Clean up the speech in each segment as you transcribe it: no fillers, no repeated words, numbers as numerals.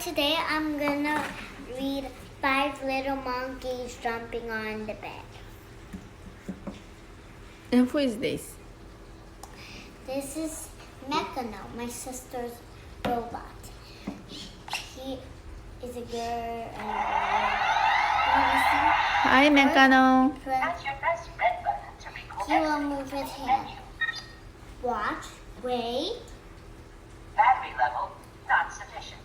today I'm gonna read Five Little Monkeys Jumping on the Bed. And who is this? This is Mechano, my sister's robot. He is a girl and a boy. Hi, Mecano. Press your best red button to record He will move his hand. Watch, wait. Battery level not sufficient.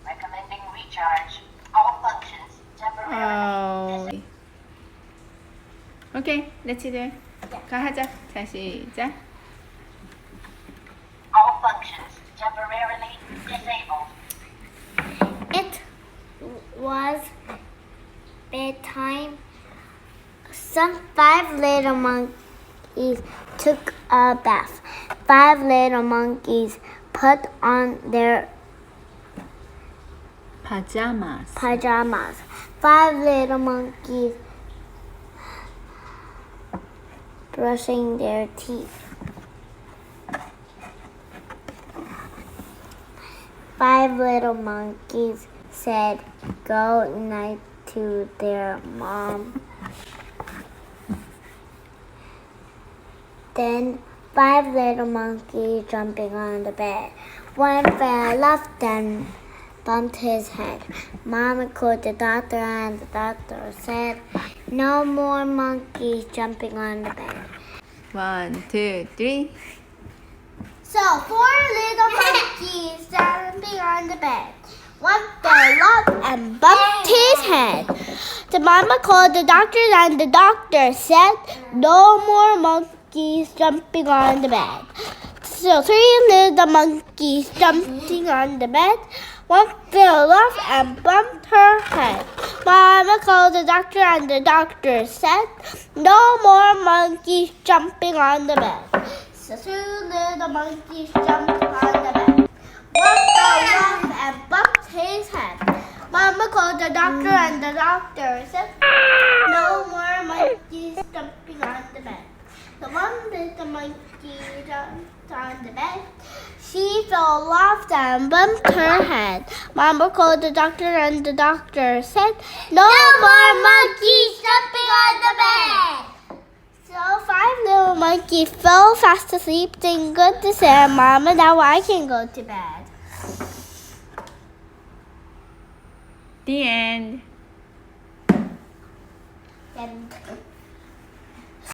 Recommending recharge. All functions temporarily. Oh. Okay, let's do it. 하자. 자, 시작. All functions temporarily disabled. It was bedtime. Some five little monkeys took a bath. Five little monkeys put on their pajamas. Five little monkeys brushing their teeth. Five little monkeys said good night to their mom. Then five little monkeys jumping on the bed. One fell off and bumped his head. Mama called the doctor and the doctor said, no more monkeys jumping on the bed. 1, 2, 3. So four little monkeys jumping on the bed. One fell off and bumped his head. The mama called the doctor and the doctor said, no more monkeys jumping on the bed. So three little monkeys jumping on the bed. One fell off and bumped her head. Mama called the doctor and the doctor said, no more monkeys jumping on the bed. So two little monkeys jumped on the bed. One fell off and bumped his head. Mama called the doctor and the doctor said, no more monkeys jumping on the bed. The one little monkey jumped on the bed. She fell off and bumped her head. Mama called the doctor and the doctor said, no more monkeys jumping on the bed. So five little monkeys fell fast asleep, saying good to say, Mama, now I can go to bed. The end. And